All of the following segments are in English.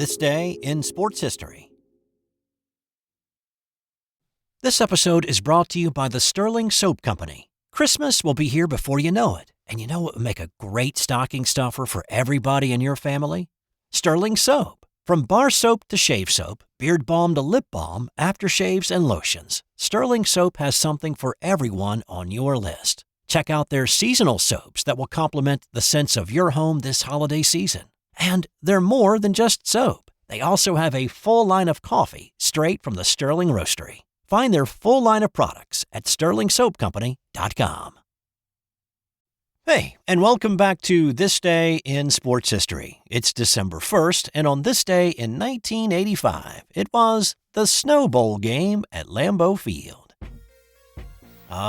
This day in sports history. This episode is brought to you by the Sterling Soap Company. Christmas will be here before you know it, and you know what would make a great stocking stuffer for everybody in your family? Sterling Soap. From bar soap to shave soap, beard balm to lip balm, aftershaves and lotions, Sterling Soap has something for everyone on your list. Check out their seasonal soaps that will complement the scents of your home this holiday season. And they're more than just soap. They also have a full line of coffee straight from the Sterling Roastery. Find their full line of products at sterlingsoapcompany.com. Hey, and welcome back to This Day in Sports History. It's December 1st, and on this day in 1985, it was the Snow Bowl game at Lambeau Field.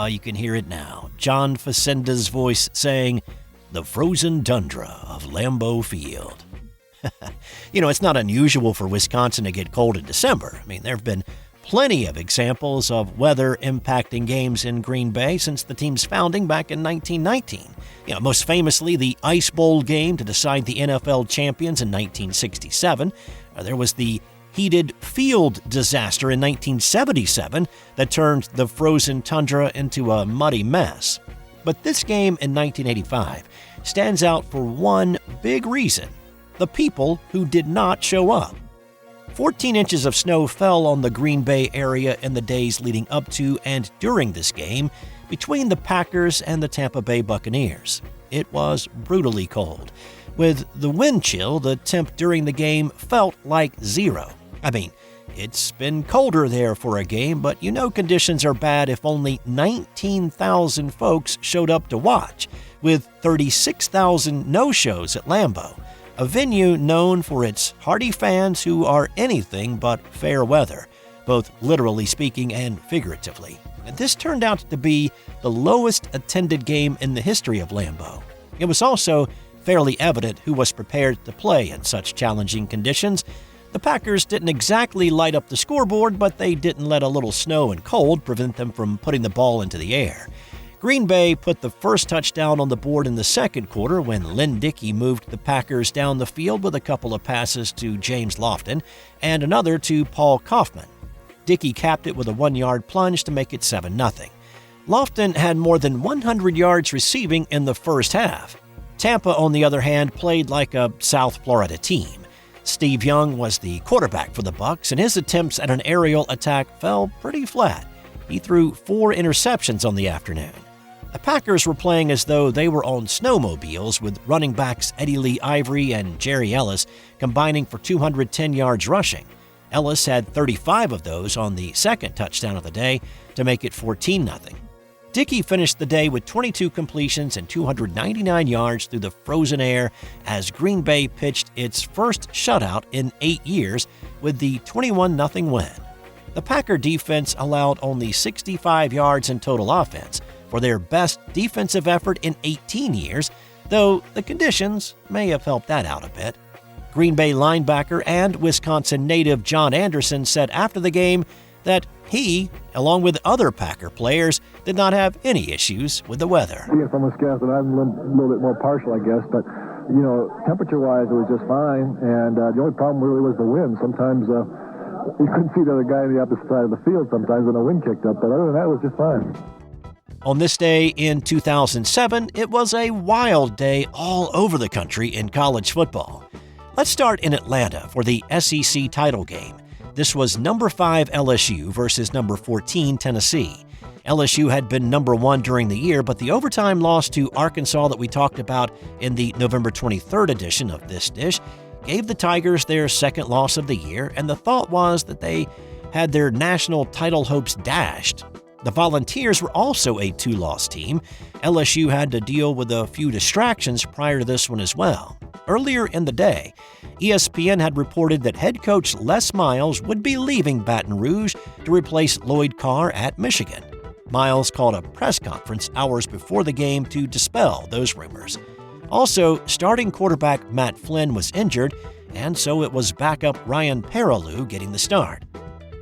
You can hear it now. John Facenda's voice saying, "The frozen tundra of Lambeau Field." It's not unusual for Wisconsin to get cold in December. There have been plenty of examples of weather impacting games in Green Bay since the team's founding back in 1919. Most famously, the Ice Bowl game to decide the NFL champions in 1967. There was the heated field disaster in 1977 that turned the frozen tundra into a muddy mess. But this game in 1985 stands out for one big reason: the people who did not show up. 14 inches of snow fell on the Green Bay area in the days leading up to and during this game between the Packers and the Tampa Bay Buccaneers. It was brutally cold. With the wind chill, the temp during the game felt like zero. It's been colder there for a game, but conditions are bad if only 19,000 folks showed up to watch, with 36,000 no-shows at Lambeau, a venue known for its hardy fans who are anything but fair weather, both literally speaking and figuratively. And this turned out to be the lowest attended game in the history of Lambeau. It was also fairly evident who was prepared to play in such challenging conditions. The Packers didn't exactly light up the scoreboard, but they didn't let a little snow and cold prevent them from putting the ball into the air. Green Bay put the first touchdown on the board in the second quarter when Lynn Dickey moved the Packers down the field with a couple of passes to James Lofton and another to Paul Kaufman. Dickey capped it with a 1-yard plunge to make it 7-0. Lofton had more than 100 yards receiving in the first half. Tampa, on the other hand, played like a South Florida team. Steve Young was the quarterback for the Bucs, and his attempts at an aerial attack fell pretty flat. He threw 4 interceptions on the afternoon. The Packers were playing as though they were on snowmobiles, with running backs Eddie Lee Ivory and Jerry Ellis combining for 210 yards rushing. Ellis had 35 of those on the second touchdown of the day to make it 14-0. Dickey finished the day with 22 completions and 299 yards through the frozen air as Green Bay pitched its first shutout in 8 years with the 21-0 win. The Packer defense allowed only 65 yards in total offense for their best defensive effort in 18 years, though the conditions may have helped that out a bit. Green Bay linebacker and Wisconsin native John Anderson said after the game that he, along with other Packer players, did not have any issues with the weather. I guess I'm Wisconsin. I'm a little bit more partial, I guess, but, temperature-wise, it was just fine, and the only problem really was the wind. Sometimes you couldn't see the other guy on the opposite side of the field sometimes when the wind kicked up, but other than that, it was just fine. On this day in 2007, it was a wild day all over the country in college football. Let's start in Atlanta for the SEC Title Game. This was number 5 LSU versus number 14 Tennessee. LSU had been number 1 during the year, but the overtime loss to Arkansas that we talked about in the November 23rd edition of This Dish gave the Tigers their second loss of the year, and the thought was that they had their national title hopes dashed. The Volunteers were also a 2-loss team. LSU had to deal with a few distractions prior to this one as well. Earlier in the day, ESPN had reported that head coach Les Miles would be leaving Baton Rouge to replace Lloyd Carr at Michigan. Miles called a press conference hours before the game to dispel those rumors. Also, starting quarterback Matt Flynn was injured, and so it was backup Ryan Perrilloux getting the start.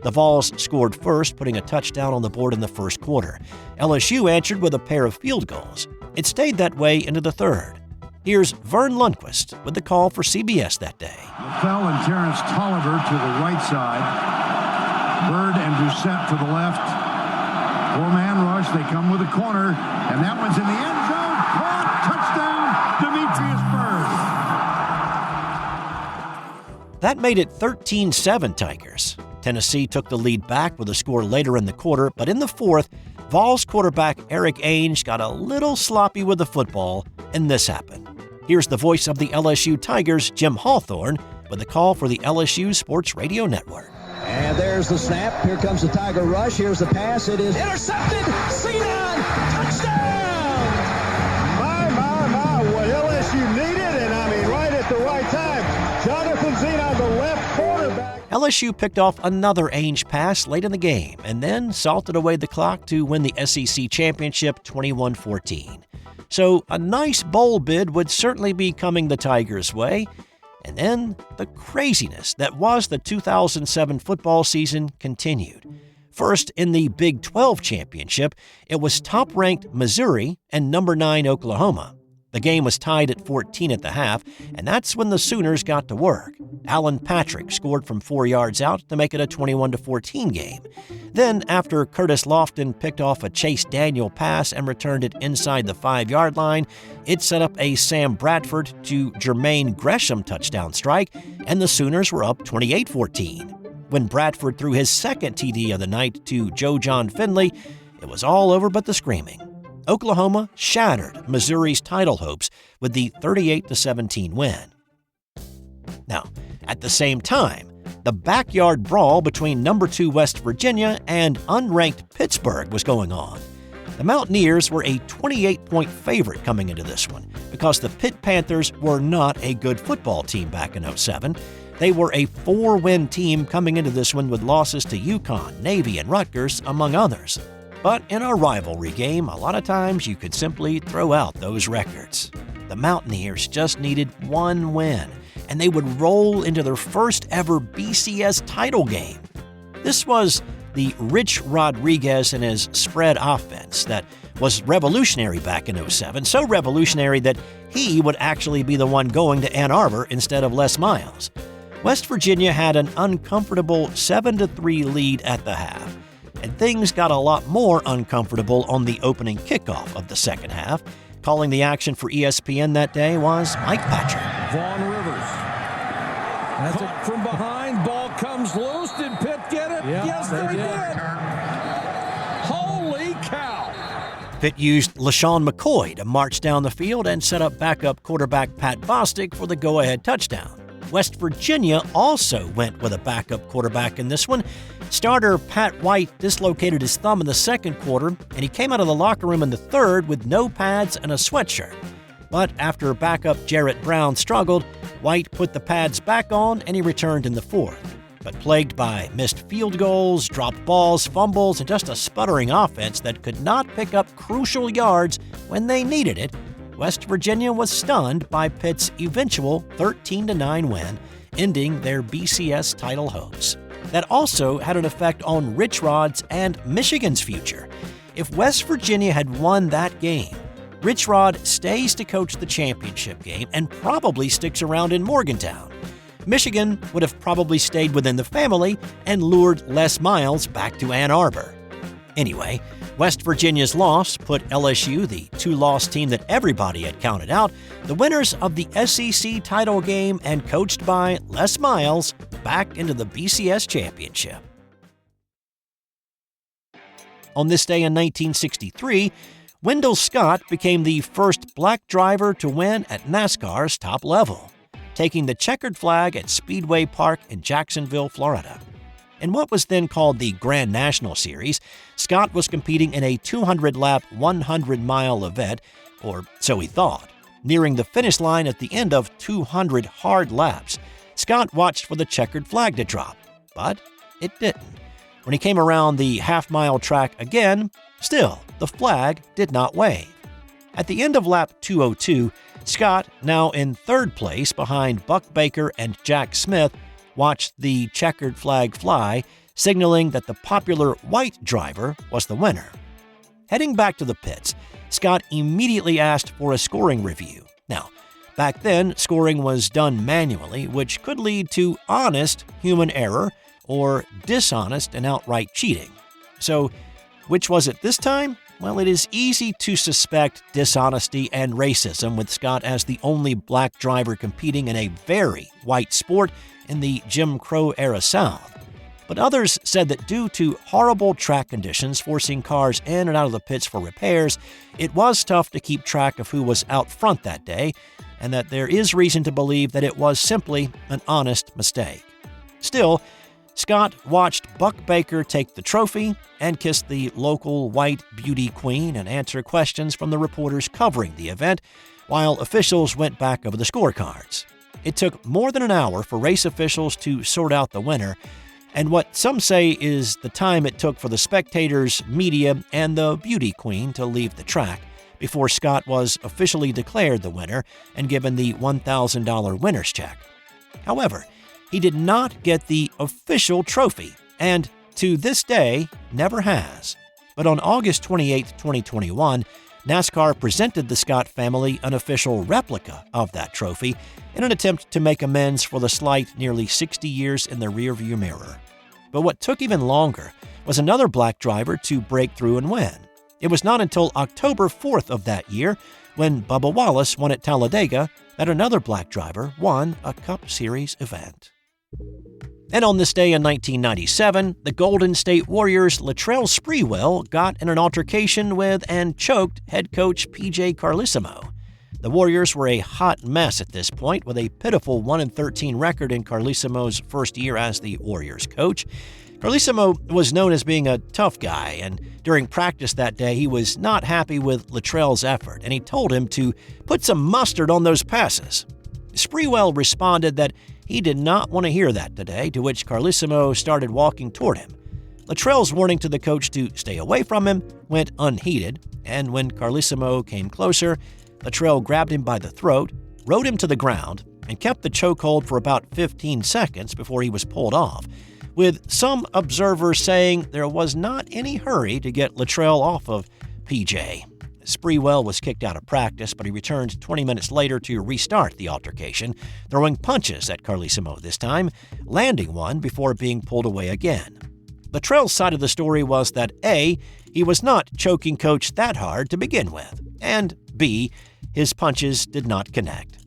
The Vols scored first, putting a touchdown on the board in the first quarter. LSU answered with a pair of field goals. It stayed that way into the third. Here's Vern Lundquist with the call for CBS that day. LaFell and Terrence Tolliver to the right side. Bird and Doucette to the left. Four-man rush. They come with a corner, and that one's in the end zone. Caught. Touchdown, Demetrius Bird. That made it 13-7 Tigers. Tennessee took the lead back with a score later in the quarter, but in the fourth, Vols quarterback Eric Ainge got a little sloppy with the football, and this happened. Here's the voice of the LSU Tigers, Jim Hawthorne, with a call for the LSU Sports Radio Network. And there's the snap. Here comes the Tiger rush. Here's the pass. It is intercepted. Zenon, touchdown! My, what LSU needed, and I mean right at the right time. Jonathan Zenon, the left quarterback. LSU picked off another Ainge pass late in the game and then salted away the clock to win the SEC championship 21-14. So a nice bowl bid would certainly be coming the Tigers' way. And then the craziness that was the 2007 football season continued. First, in the Big 12 championship, it was top-ranked Missouri and number 9 Oklahoma. The game was tied at 14 at the half, and that's when the Sooners got to work. Alan Patrick scored from 4 yards out to make it a 21-14 game. Then, after Curtis Lofton picked off a Chase Daniel pass and returned it inside the 5-yard line, it set up a Sam Bradford to Jermaine Gresham touchdown strike, and the Sooners were up 28-14. When Bradford threw his second TD of the night to Joe John Finley, it was all over but the screaming. Oklahoma shattered Missouri's title hopes with the 38-17 win. Now, at the same time, the Backyard Brawl between number 2 West Virginia and unranked Pittsburgh was going on. The Mountaineers were a 28-point favorite coming into this one because the Pitt Panthers were not a good football team back in 2007. They were a 4-win team coming into this one with losses to UConn, Navy, and Rutgers, among others. But in a rivalry game, a lot of times you could simply throw out those records. The Mountaineers just needed one win, and they would roll into their first ever BCS title game. This was the Rich Rodriguez and his spread offense that was revolutionary back in 2007, so revolutionary that he would actually be the one going to Ann Arbor instead of Les Miles. West Virginia had an uncomfortable 7-3 lead at the half. And things got a lot more uncomfortable on the opening kickoff of the second half. Calling the action for ESPN that day was Mike Patrick. Vaughn Rivers. That's it from behind. Ball comes loose. Did Pitt get it? Yeah, yes, they did. Holy cow. Pitt used LaShawn McCoy to march down the field and set up backup quarterback Pat Bostic for the go-ahead touchdown. West Virginia also went with a backup quarterback in this one. Starter Pat White dislocated his thumb in the second quarter, and he came out of the locker room in the third with no pads and a sweatshirt. But after backup Jarrett Brown struggled, White put the pads back on and he returned in the fourth. But plagued by missed field goals, dropped balls, fumbles, and just a sputtering offense that could not pick up crucial yards when they needed it, West Virginia was stunned by Pitt's eventual 13-9 win, ending their BCS title hopes. That also had an effect on Rich Rod's and Michigan's future. If West Virginia had won that game, Rich Rod stays to coach the championship game and probably sticks around in Morgantown. Michigan would have probably stayed within the family and lured Les Miles back to Ann Arbor. Anyway, West Virginia's loss put LSU, the 2-loss team that everybody had counted out, the winners of the SEC title game and coached by Les Miles, back into the BCS championship. On this day in 1963, Wendell Scott became the first black driver to win at NASCAR's top level, taking the checkered flag at Speedway Park in Jacksonville, Florida. In what was then called the Grand National Series, Scott was competing in a 200-lap, 100-mile event, or so he thought. Nearing the finish line at the end of 200 hard laps, Scott watched for the checkered flag to drop, but it didn't. When he came around the half-mile track again, still, the flag did not wave. At the end of lap 202, Scott, now in third place behind Buck Baker and Jack Smith, watched the checkered flag fly, signaling that the popular white driver was the winner. Heading back to the pits, Scott immediately asked for a scoring review. Now, Back then, scoring was done manually, which could lead to honest human error or dishonest and outright cheating. So, which was it this time? Well, it is easy to suspect dishonesty and racism, with Scott as the only black driver competing in a very white sport in the Jim Crow-era South. But others said that due to horrible track conditions forcing cars in and out of the pits for repairs, it was tough to keep track of who was out front that day, and that there is reason to believe that it was simply an honest mistake. Still, Scott watched Buck Baker take the trophy and kiss the local white beauty queen and answer questions from the reporters covering the event, while officials went back over the scorecards. It took more than an hour for race officials to sort out the winner, and what some say is the time it took for the spectators, media, and the beauty queen to leave the track before Scott was officially declared the winner and given the $1,000 winner's check. However, he did not get the official trophy, and to this day, never has. But on August 28, 2021, NASCAR presented the Scott family an official replica of that trophy in an attempt to make amends for the slight nearly 60 years in the rearview mirror. But what took even longer was another black driver to break through and win. It was not until October 4th of that year, when Bubba Wallace won at Talladega, that another black driver won a Cup Series event. And on this day in 1997, the Golden State Warriors' Latrell Sprewell got in an altercation with and choked head coach PJ Carlesimo. The Warriors were a hot mess at this point, with a pitiful 1-13 record in Carlesimo's first year as the Warriors coach. Carlesimo was known as being a tough guy, and during practice that day, he was not happy with Latrell's effort, and he told him to put some mustard on those passes. Sprewell responded that he did not want to hear that today, to which Carlesimo started walking toward him. Latrell's warning to the coach to stay away from him went unheeded, and when Carlesimo came closer, Latrell grabbed him by the throat, rode him to the ground, and kept the chokehold for about 15 seconds before he was pulled off, with some observers saying there was not any hurry to get Latrell off of PJ. Sprewell was kicked out of practice, but he returned 20 minutes later to restart the altercation, throwing punches at Carlesimo this time, landing one before being pulled away again. Latrell's side of the story was that A, he was not choking coach that hard to begin with, and B, his punches did not connect.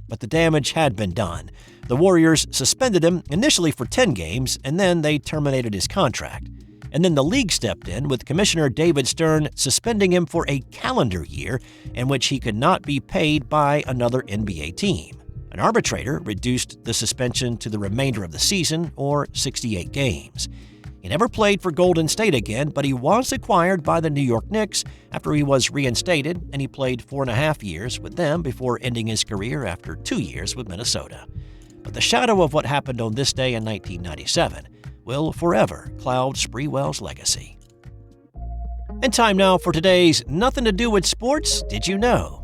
But the damage had been done. The Warriors suspended him initially for 10 games, and then they terminated his contract. And then the league stepped in, with Commissioner David Stern suspending him for a calendar year in which he could not be paid by another NBA team. An arbitrator reduced the suspension to the remainder of the season, or 68 games. He never played for Golden State again, but he was acquired by the New York Knicks after he was reinstated, and he played 4.5 years with them before ending his career after 2 years with Minnesota. But the shadow of what happened on this day in 1997 will forever cloud Sprewell's legacy. And time now for today's Nothing to Do with Sports Did You Know?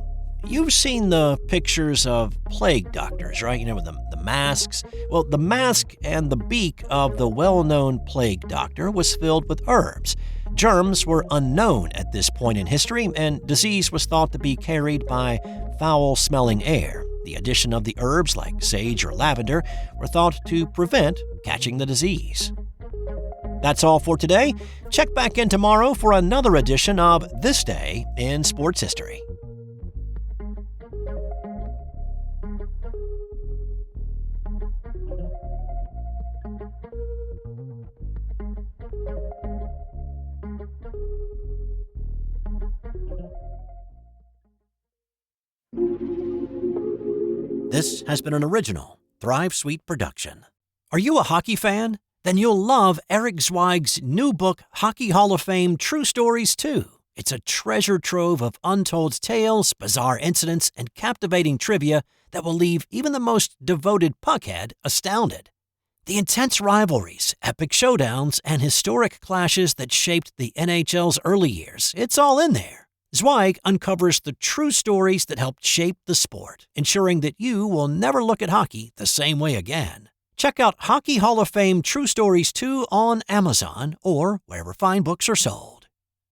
You've seen the pictures of plague doctors, right? You know, with the masks. Well, the mask and the beak of the well-known plague doctor was filled with herbs. Germs were unknown at this point in history, and disease was thought to be carried by foul-smelling air. The addition of the herbs like sage or lavender were thought to prevent catching the disease. That's all for today. Check back in tomorrow for another edition of This Day in Sports History. This has been an original Thrive Suite production. Are you a hockey fan? Then you'll love Eric Zweig's new book, Hockey Hall of Fame True Stories 2. It's a treasure trove of untold tales, bizarre incidents, and captivating trivia that will leave even the most devoted puckhead astounded. The intense rivalries, epic showdowns, and historic clashes that shaped the NHL's early years, it's all in there. Zweig uncovers the true stories that helped shape the sport, ensuring that you will never look at hockey the same way again. Check out Hockey Hall of Fame True Stories 2 on Amazon or wherever fine books are sold.